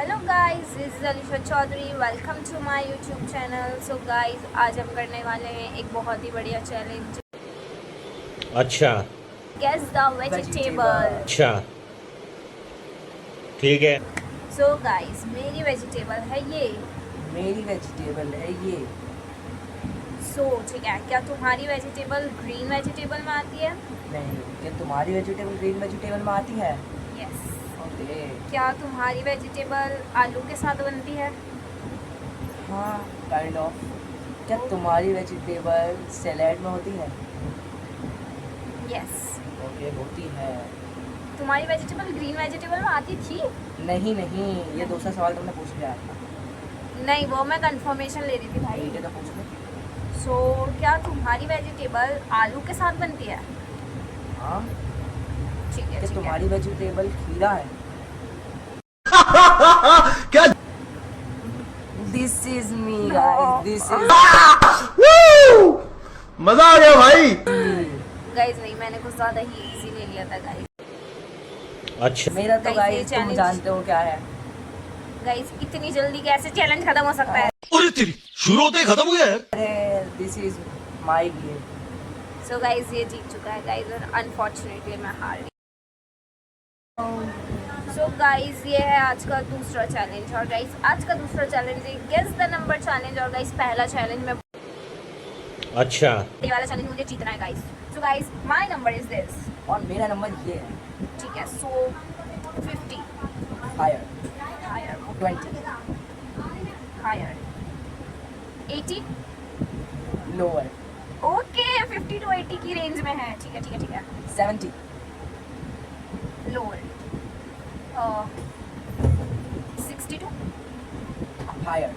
Hello guys, this is Alisha Chaudhary. Welcome to my YouTube channel. So guys, आज हम करने वाले हैं एक बहुत ही बढ़िया चैलेंज। अच्छा गेस द वेजिटेबल। अच्छा ठीक है। सो गाइस, मेरी वेजिटेबल है ये। मेरी वेजिटेबल है ये। सो ठीक है, क्या तुम्हारी वेजिटेबल ग्रीन वेजिटेबल में आती है? नहीं, क्या तुम्हारी वेजिटेबल ग्रीन वेजिटेबल में आती है? यस। ओके। क्या तुम्हारी वेजिटेबल आलू के साथ बनती है? हाँ, काइंड ऑफ। क्या तुम्हारी वेजिटेबल सैलेड में होती है? यस। ओके, होती है। तुम्हारी वेजिटेबल ग्रीन वेजिटेबल में आती थी? नहीं नहीं, ये दूसरा सवाल तुमने पूछ लिया था। नहीं, वो मैं कंफर्मेशन ले रही थी भाई। ठीक है, तो पूछ लो। सो क्या तुम्हारी वेजिटेबल आलू के साथ बनती है? हाँ। ठीक है, क्या ठीक है। तुम्हारी वेजिटेबल खीरा है? क्या? This is me No. Guys, this is मजा आ गया भाई। गाइस नहीं, मैंने कुछ ज़्यादा ही इजी ले लिया था गाइस। अच्छा मेरा तो Guys, ये गाइस तुम challenge- जानते हो क्या है। गाइस, इतनी जल्दी कैसे चैलेंज खत्म हो सकता है? अरे तेरी शुरू होते ही खत्म हो गया यार। अरे this is my game. So guys, ये जीत चुका है गाइस, और अनफॉर्चुनेटली मैं हार गई। सो गाइस, ये है आज का दूसरा चैलेंज। और गाइस, आज का दूसरा चैलेंज है गेस द नंबर चैलेंज। और गाइस, पहला चैलेंज में अच्छा ये वाला चैलेंज मुझे जीतना है guys. So guys, my number is this. और मेरा नंबर ये है। ठीक है, so 50 higher. Higher 20 higher 80। Lower. Okay, 50 to 80 की रेंज में है। ठीक है, ठीक है, ठीक है। 70 लोअर 62। हायर।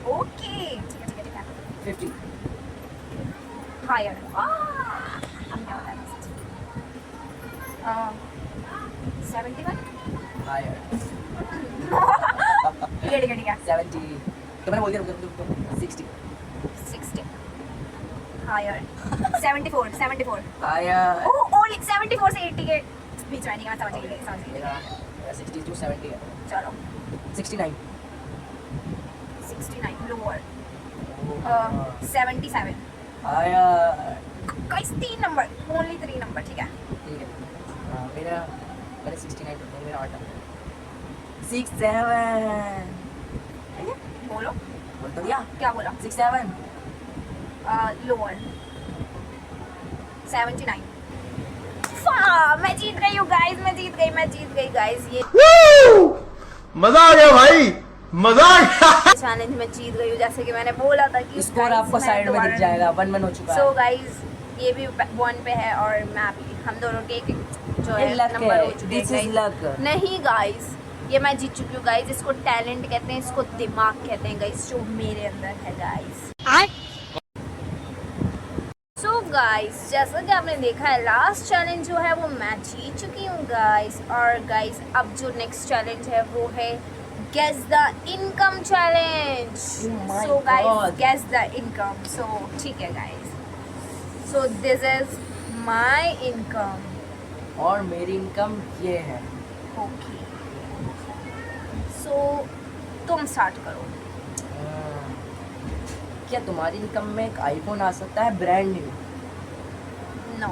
ओके, ठीक है, ठीक है, ठीक है। 50 हायर 71। हायर। ठीक है, ठीक है, ठीक है। 70 तो मैंने बोल दिया, रुको 60 60 हायर 74 74। हायर। ओह ओनली 74 से 80 के बीच में। नहीं, मैं समझ गई, समझ गई। मेरा 60 to 70 है। चलो 69 69 lower 77। Higher. Guys, 3 number, only 3 number. ठीक है, ठीक है। मेरा मैंने 69 तो मेरा 8 67। बोलो बोल तो दिया। क्या बोला। 67 लोअर 79। मैं जीत गई हूँ गाइस, मैं जीत गई गाइस। ये मजा आ गया भाई, मजा आ गया। चैलेंज में जीत गई हूँ, जैसे कि मैंने बोला था कि स्कोर आपको साइड में दिख जाएगा। 1-1 हो चुका सो है। गाइस, ये भी 1 पे है और मैं भी, हम दोनों के एक जो है ये luck नंबर है। हो चुके This हैं is guys। luck। नहीं गाइस, ये मैं जीत चुकी हूँ गाइस। इसको टैलेंट कहते हैं, इसको दिमाग कहते हैं गाइस, जो मेरे अंदर है गाइस। सो गाइस, जैसा कि आपने देखा है, लास्ट चैलेंज जो है वो मैं जीत चुकी हूँ गाइस। और गाइस, अब जो नेक्स्ट चैलेंज है वो है guess the income challenge. Oh my so guys, God। Guess the income. So ठीक है guys, so this is my income. और मेरी इनकम ये है। ओके, सो तुम स्टार्ट करो। क्या तुम्हारी इनकम में एक आईफोन आ सकता है ब्रांड न्यू? नो।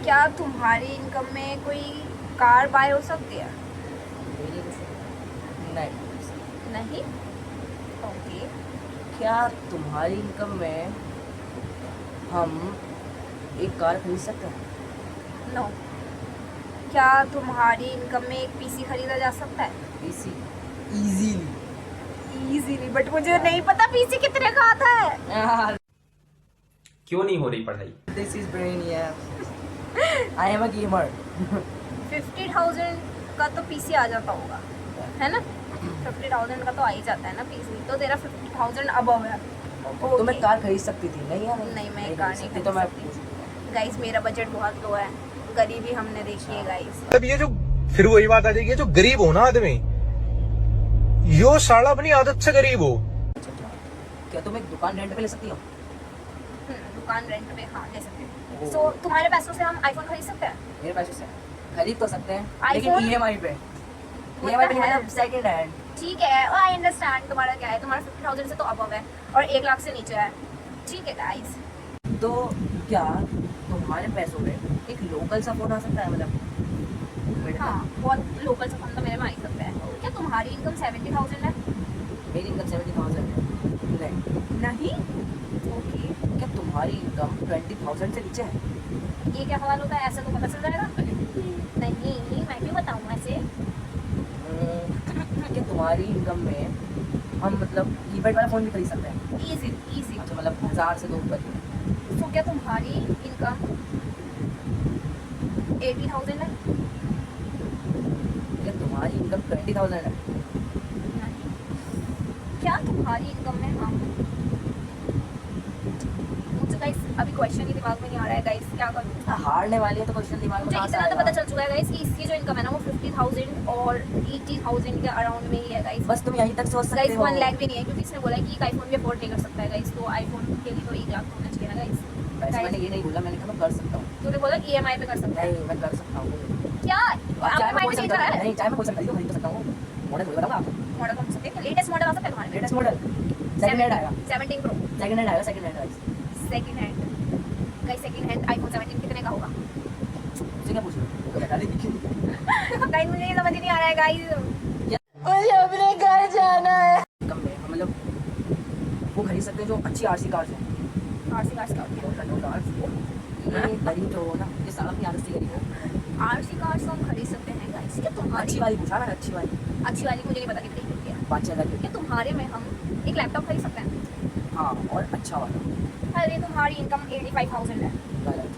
क्या तुम्हारी इनकम में कोई कार बाय हो सकती है? नहीं। नहीं। ओके। क्या तुम्हारी इनकम में हम एक कार खरीद सकते हैं? नो। क्या तुम्हारी इनकम में एक पीसी खरीदा जा सकता है? PC easily. इजीली, बट मुझे नहीं पता पीसी कितने का आता है। क्यों नहीं हो रही पढ़ाई? This is brain, yes. I am a gamer. 50,000 का तो पीसी आ जाता होगा, है ना? 50,000 का तो आ ही जाता है ना पीसी, तो तेरा 50,000 अबव है। तो मैं कार खरीद सकती थी। नहीं यार, नहीं, मैं एक कार नहीं सकती। खरीद तो मैं सकती गाइस। मेरा बजट बहुत लो है, गरीबी हमने देखी है गाइस। अब ये जो फिर वही बात आ जाएगी, ये जो गरीब हो ना आदमी, यो साला अपनी आदत से गरीब हो। क्या तुम एक दुकान रेंट पे ले सकती हो? दुकान रेंट पे हाँ ले सकते हैं। सो तुम्हारे पैसों से हम आईफोन खरीद सकते हैं? मेरे पैसे से खरीद तो सकते हैं, iPhone? लेकिन ईएमआई पे। EMI पे नहीं मतलब सेकंड हैंड। ठीक है, आई अंडरस्टैंड तुम्हारा क्या है, तुम्हारा 50,000 से तो अबव है और 1 लाख से नीचे है। ठीक है गाइस, तो क्या तुम्हारे पैसों में एक लोकल सा फोन आ सकता है मतलब? हाँ बहुत लोकल से फोन तो मेरे में आ ही सकता है। क्या तुम्हारी इनकम 70,000 है? मेरी इनकम 70,000 है। नहीं। ओके, क्या तुम्हारी इनकम 20,000 से नीचे है? ये क्या सवाल होता है, ऐसा तो पता चल जाएगा। नहीं, मैं क्यों बताऊँ ऐसे। क्या तुम्हारी इनकम में हम मतलब कीपैड वाला फोन भी खरीद सकते हैं? इजी। अच्छा मतलब 1000 से 2 ऊपर। तो क्या तुम्हारी इनकम 80,000 है? क्या तुम्हारी इनकम 20,000 है? नहीं। क्या तुम्हारी इनकम में हम, मुझे गाइस अभी क्वेश्चन ही दिमाग में नहीं आ रहा है गाइस, क्या करूँ। हारने वाली है तो क्वेश्चन दिमाग में मुझे कहाँ से इतना तो आएगा? पता चल चुका है गाइस कि इसकी जो इनकम है ना वो 50,000 और 80,000 के अराउंड में ही है गाइस। बस तुम यहीं तक सोच सकते गाइस हो। 1 लाख भी नहीं है, क्योंकि इसने बोला कि एक आईफोन भी अफोर्ड नहीं कर सकता है गाइस, तो आईफोन के लिए तो 1 लाख होना चाहिए ना गाइस। वैसे मैंने ये नहीं बोला, मैंने कहा मैं कर सकता हूँ। तूने बोला EMI पे कर सकता है। नहीं मैं कर सकता हूँ। क्या चाहे आपका मैं खोल माइंड चेंज सकता हो रहा हूँ, है? नहीं चाहे मैं खोल सकता हूँ, खरीद तो सकता हूँ। मॉडल थोड़ी बताऊंगा आपको। मॉडल कौन सा सकते हैं? लेटेस्ट मॉडल आ सकता है तुम्हारे लेटेस्ट मॉडल सेकंड हैंड आएगा। 17 प्रो सेकंड हैंड आएगा, second hand guys. Second hand. Guys second hand iPhone 17 कितने का होगा? मुझे क्या पूछ रहे हो? तो बता दीजिए। गाइस मुझे ये समझ नहीं आ रहा है गाइस। मुझे अपने घर जाना है। कम में हम मतलब वो खरीद सकते हैं जो अच्छी आरसी कार्स हैं। आरसी कार्स का ये गरीब जो हो ना, ये साल अपनी आदत से गरीब हो। आरसी कार्स हम खरीद सकते हैं गाइस। क्या तुम्हारी अच्छी वाली पूछा ना, अच्छी वाली अच्छी वाली मुझे नहीं पता कितनी की है। 5-6 हज़ार की। क्या तुम्हारे में हम एक लैपटॉप खरीद सकते हैं? हाँ और अच्छा वाला। अरे तुम्हारी इनकम 85,000 है। गलत।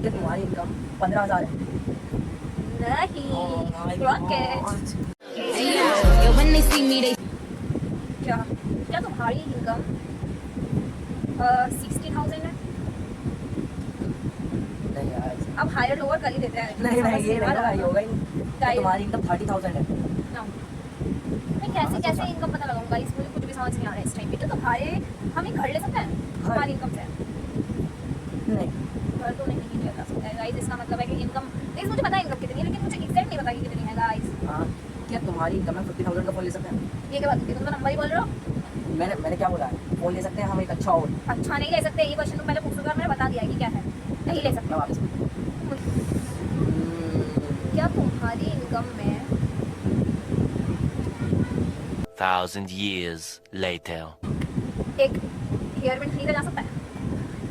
क्या तुम्हारी इनकम 15,000 है? नहीं, रॉकेट। क्या तुम्हारी इनकम 60,000 है? नहीं यार, अब हायर लोअर कर ही देते हैं। नहीं समझ ये नहीं आ नहीं रहा। होगा, ये होगा ही नहीं। क्या Guys- तुम्हारी इनकम 30,000 है? No. मैं कैसे इनकम पता लगाऊंगा, इस मुझे कुछ भी समझ नहीं आ रहा है इस टाइम पे। तो तुम्हारे हम एक घर ले सकते हैं तुम्हारी इनकम से? नहीं। घर तो नहीं लिया जा सकता है गाइस, इसका मतलब है कि इनकम, गाइस मुझे पता है इनकम कितनी है, लेकिन मुझे एग्जैक्ट नहीं पता कि कितनी है गाइस। हाँ क्या तुम्हारी इनकम में 50,000 का फोन ले सकते हैं? ये क्या बात होती है, तुम तो नंबर ही बोल रहे हो। मैंने क्या बोला है? फोन ले सकते हैं हम एक अच्छा और। अच्छा नहीं ले सकते, ये क्वेश्चन तुम पहले पूछोगे, मैंने बता दिया कि क्या है, नहीं ले सकते। मैं वापस क्या तुम्हारी इनकम में 1,000 years later. एक हेयर बैंड खरीदा जा सकता है?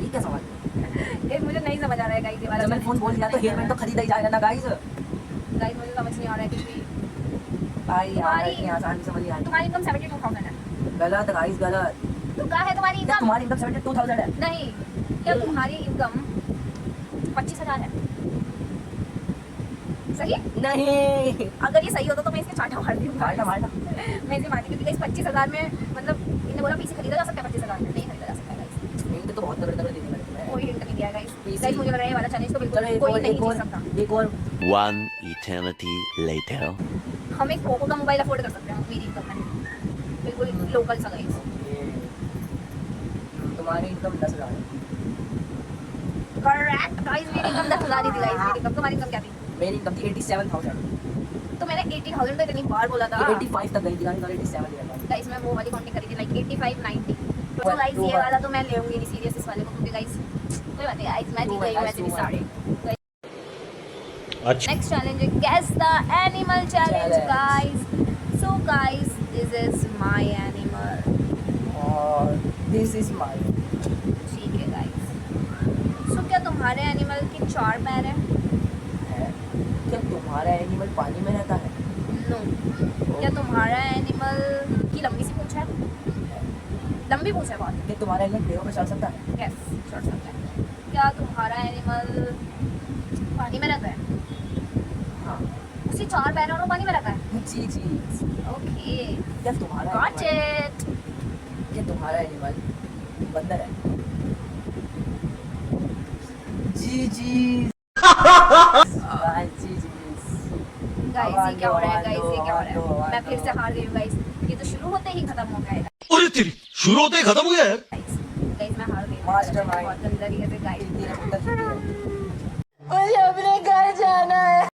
ये क्या सवाल है? ये मुझे नहीं समझ आ रहा है गाइस, ये वाला जब मैंने फोन बोल दिया तो हेयर बैंड तो खरीदा ही जाएगा ना गाइस। गाइस मुझे समझ नहीं आ रहा है कुछ भी। भाई यार तुम्हारी- इतनी आसान नहीं समझ नहीं आ रही। तुम्हारी इनकम 72,000 है। गलत गाइस, गलत। तो क्या है तुम्हारी क्या इनकम? तुम्हारी इनकम 72,000 है? नहीं, क्या तुम्हारी इनकम 25,000 है? सही है? नहीं। अगर ये सही होता तो मैं इसके चाटा मार दूंगा। मारना मारना। मैं इसे मारती, क्योंकि इस 25,000 में मतलब इन्होंने बोला पीसी खरीदा जा सकता है 25,000 में, नहीं खरीदा जा सकता है गाइस। हिंट तो बहुत तगड़े तगड़े देने लगे तुम्हें। कोई हिंट नहीं दिया गाइस। PC गाइस मुझे लग रहा है ये वाला चैलेंज तो चलो बिल्कुल एक कोई और, नहीं एक जीत और, सकता। एक और। One eternity later. हम एक पोको का मोबाइल अफोर्ड कर सकते हैं मेरी इनकम में, बिल्कुल लोकल सा गाइस। तुम्हारी इनकम 10,000 है? करेक्ट गाइस, मेरी इनकम 10,000 ही थी गाइस। मेरी इनकम, तुम्हारी इनकम क्या थी? मेरी इनकम थी 87,000। तो मैंने 80,000 तो इतनी बार बोला था 85 तक गई थी गाइस और 87 दिया था। गाइस। मैं वो वाली काउंटिंग करी थी लाइक 85 90। तो Two गाइस ये बार। वाला तो मैं ले लूंगी नहीं सीरियस इस वाले को, क्योंकि गाइस कोई बात नहीं गाइस, मैं जीत गई हूं वैसे भी सारे। अच्छा नेक्स्ट चैलेंज है guess the animal challenge Challenge. Guys. So guys this is my animal और दिस इज माय। ठीक है गाइस। सो क्या तुम्हारे एनिमल के 4 पैर हैं? क्या तुम्हारा एनिमल पानी में रहता है? नो। क्या तुम्हारा एनिमल की लंबी सी पूंछ है? लंबी पूंछ है बहुत। क्या तुम्हारा एनिमल पेड़ों पे चढ़ सकता है? यस, चढ़ सकता है। क्या तुम्हारा एनिमल पानी में रहता है? हाँ। उसके 4 पैर हैं और वो पानी में रहता है? जी जी। ओके, क्या तुम्हारा गॉट एनिमल, इट। क्या तुम्हारा एनिमल बंदर है? जी जी। जी जी। गाइस ये क्या हो रहा है? गाइस ये क्या हो रहा है? आवाज़ मैं दो। फिर से हार गई हूँ गाइस। ये तो शुरू होते ही खत्म हो गया है अरे तेरी शुरू होते ही खत्म हो गया यार। गाइस। गाइस मैं हार गई हूँ। Mastermind. बहुत गंदा तरीके से गाइस। जीती है, पुत्र जीती है। मुझे अपने घर जाना है।